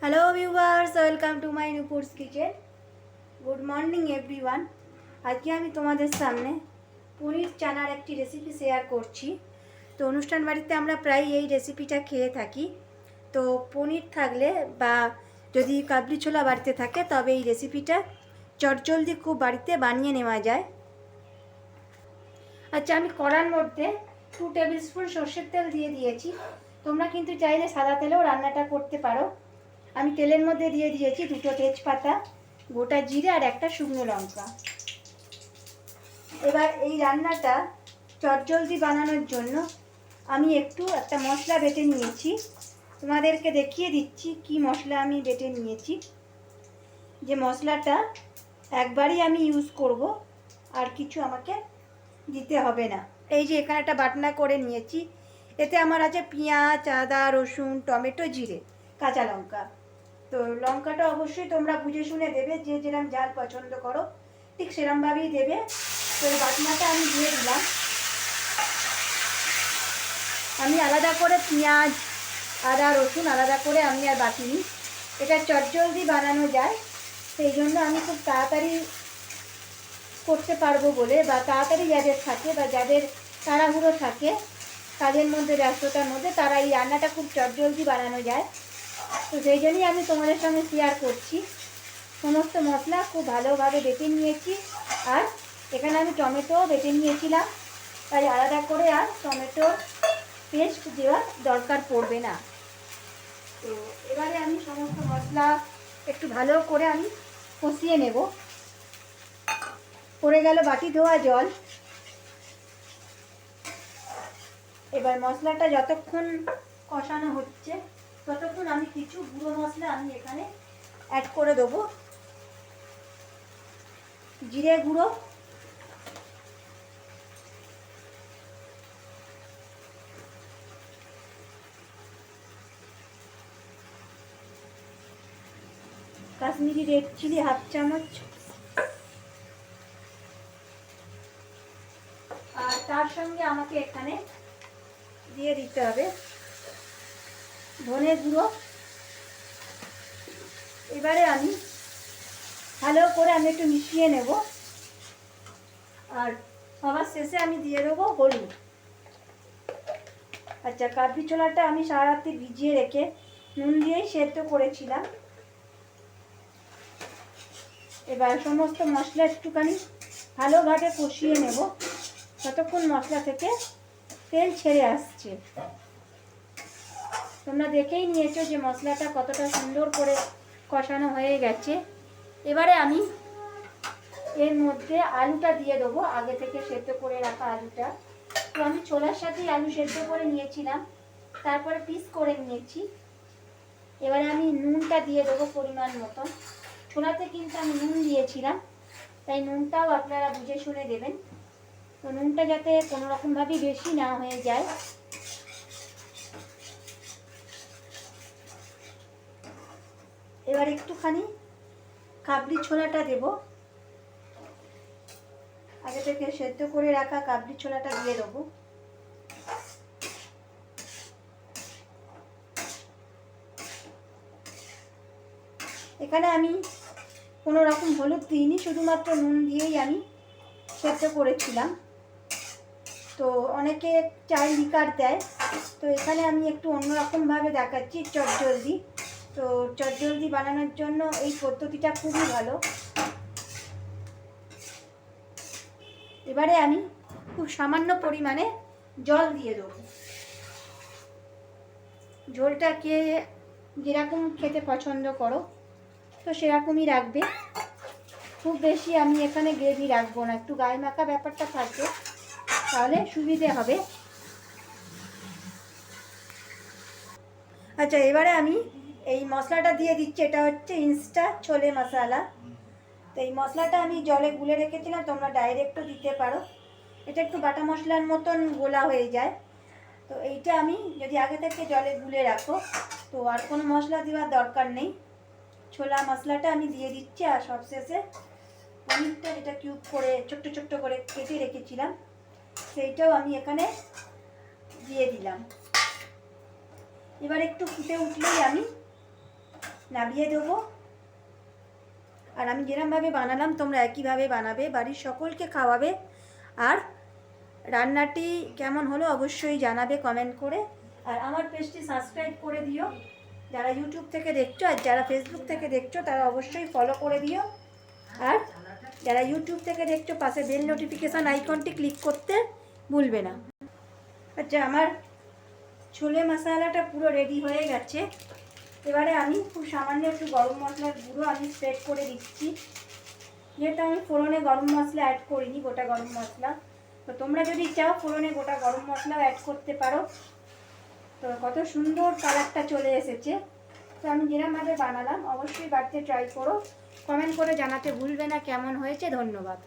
Hello viewers, welcome to my Nupur's kitchen. Good morning everyone. আজকে আমি তোমাদের সামনে পনির চানার একটি রেসিপি শেয়ার করছি। তো অনুষ্ঠান বাড়িতে আমরা প্রায় এই রেসিপিটা খেয়ে থাকি। তো পনির থাকলে বা যদি কাবলি ছোলা বাড়িতে থাকে তবে এই রেসিপিটা চটজলদি খুব বাড়িতে বানিয়ে নেওয়া যায়। আচ্ছা, আমি কড়ার মধ্যে 2 টেবিল স্পুন সর্ষের তেল দিয়ে দিয়েছি। তোমরা কিন্তু চাইলে সাদা তেলেও রান্নাটা করতে পারো। আমি তেলের মধ্যে দিয়ে দিয়েছি 2টো তেজপাতা, গোটা জিরে আর একটা শুকনো লঙ্কা। এবার এই রান্নাটা চটজলদি বানানোর জন্য আমি একটা মশলা বেটে নিয়েছি। তোমাদেরকে দেখিয়ে দিচ্ছি কি মশলা আমি বেটে নিয়েছি। যে মশলাটা একবারই আমি ইউজ করব, আর কিছু আমাকে দিতে হবে না। এই যে এখানে একটা বাটনা করে নিয়েছি। এতে আমার আছে পেঁয়াজ, আদা, রসুন, টমেটো, জিরে, কাঁচা লঙ্কা। তো লঙ্কাটা অবশ্যই তোমরা বুঝে শুনে দেবে, যে যেরকম ঝাল পছন্দ করো ঠিক সেরকমভাবেই দেবে। তো এই বাটনাটা আমি দিয়ে দিলাম। আমি আলাদা করে পেঁয়াজ, আদা, রসুন আলাদা করে আমি আর বাটিনি। এটা চটজলদি বানানো যায়, সেই জন্য আমি খুব তাড়াতাড়ি করতে পারবো বলে, বা তাড়াতাড়ি যাদের থাকে বা যাদের তাড়াহুড়ো থাকে কাজের মধ্যে, ব্যস্ততার মধ্যে, তারা এই রান্নাটা খুব চটজলদি বানানো যায়। তো সেই জন্যই আমি তোমাদের সঙ্গে শেয়ার করছি। সমস্ত মশলা খুব ভালোভাবে বেটে নিয়েছি, আর এখানে আমি টমেটোও বেটে নিয়েছিলাম, তাই আলাদা করে আর টমেটো পেস্ট দেওয়ার দরকার পড়বে না। তো এবারে আমি সমস্ত মশলা একটু ভালো করে আমি কষিয়ে নেব। পড়ে গেল বাটি ধোয়া জল। এবার মশলাটা যতক্ষণ কষানো হচ্ছে ততক্ষণ আমি কিছু গুঁড়ো মশলা আমি এখানে অ্যাড করে দেবো। জিরে গুঁড়ো, কাশ্মীরি রেড চিলি হাফ চামচ, আর তার সঙ্গে আমাকে এখানে দিয়ে দিতে হবে ধনে গুঁড়ো। এবারে আমি ভালো করে একটু মিশিয়ে নেব, আর সবার শেষে আমি দিয়ে দেবো হলুদ। আচ্ছা, কাবলি ছোলাটা আমি সারা রাত্রি ভিজিয়ে রেখে নুন দিয়েই সেদ্ধ করেছিলাম। এবার সমস্ত মশলা একটুখানি ভালোভাবে কষিয়ে নেব ততক্ষণ মশলা থেকে তেল ছেড়ে আসছে। তোমরা দেখেই নিয়েছো যে মশলাটা কতটা সুন্দর করে কষানো হয়ে গেছে। এবারে আমি এর মধ্যে আলুটা দিয়ে দেবো, আগে থেকে সেদ্ধ করে রাখা আলুটা। তো আমি ছোলার সাথেই আলু সেদ্ধ করে নিয়েছিলাম, তারপরে পিস করে নিয়েছি। এবারে আমি নুনটা দিয়ে দেবো পরিমাণ মতন। ছোলাতে কিন্তু আমি নুন দিয়েছিলাম, তাই নুনটাও আপনারা বুঝে শুনে দেবেন। তো নুনটা যাতে কোনো রকমভাবেই বেশি না হয়ে যায়। এবার একটুখানি কাবলি ছোলাটা দেব, আগে থেকে সেদ্ধ করে রাখা কাবলি ছোলাটা দিয়ে দেবো। এখানে আমি কোনো রকম হলুদ দিইনি, শুধুমাত্র নুন দিয়েই আমি সেদ্ধ করেছিলাম। তো অনেকে চাল লিকার দেয়, তো এখানে আমি একটু অন্যরকমভাবে দেখাচ্ছি চটজলদি। তো চটজলদি বানানোর জন্য এই পদ্ধতিটা খুবই ভালো। এবারে আমি খুব সামান্য পরিমাণে জল দিয়ে দেবো। ঝোলটা কে যেরকম খেতে পছন্দ করো তো সেরকমই রাখবে। খুব বেশি আমি এখানে গ্রেভি রাখবো না, একটু গায়ে মাখা ব্যাপারটা থাকবে, তাহলে সুবিধে হবে। আচ্ছা, এবারে আমি এই মশলাটা দিয়ে দিচ্ছি। এটা হচ্ছে ইনস্টা ছোলে মশলা। তো এই মশলাটা আমি জলে গুলে রেখেছিলাম, তোমরা ডাইরেক্টও দিতে পারো। এটা একটু বাটা মশলার মতন গোলা হয়ে যায়। তো এইটা আমি যদি আগে থেকে জলে গুলে রাখো তো আর কোনো মশলা দেওয়ার দরকার নেই। ছোলা মশলাটা আমি দিয়ে দিচ্ছি, আর সবশেষে পনিরটা যেটা কিউব করে ছোট্ট ছোট্ট করে কেটে রেখেছিলাম সেইটাও আমি এখানে দিয়ে দিলাম। এবার একটু ফুটে উঠলেই আমি নামিয়ে দেবো। আর আমি যেরকমভাবে বানালাম তোমরা একইভাবে বানাবে, বাড়ির সকলকে খাওয়াবে। আর রান্নাটি কেমন হলো অবশ্যই জানাবে কমেন্ট করে। আর আমার পেজটি সাবস্ক্রাইব করে দিও যারা ইউটিউব থেকে দেখছো, আর যারা ফেসবুক থেকে দেখছো তারা অবশ্যই ফলো করে দিও। আর যারা ইউটিউব থেকে দেখছো পাশে বেল নোটিফিকেশান আইকনটি ক্লিক করতে ভুলবে না। আচ্ছা, আমার ছোলে মশালাটা পুরো রেডি হয়ে গেছে। এবারে আমি খুব সামান্য একটু গরম মশলার গুঁড়ো আমি স্প্রেড করে দিচ্ছি, যেহেতু আমি ফোড়নে গরম মশলা অ্যাড করিনি, গোটা গরম মশলা। তো তোমরা যদি চাও ফোড়নে গোটা গরম মশলাও অ্যাড করতে পারো। তো কত সুন্দর কালারটা চলে এসেছে। তো আমি যেরকমভাবে বানালাম অবশ্যই বাড়িতে ট্রাই করো, কমেন্ট করে জানাতে ভুলবে না কেমন হয়েছে। ধন্যবাদ।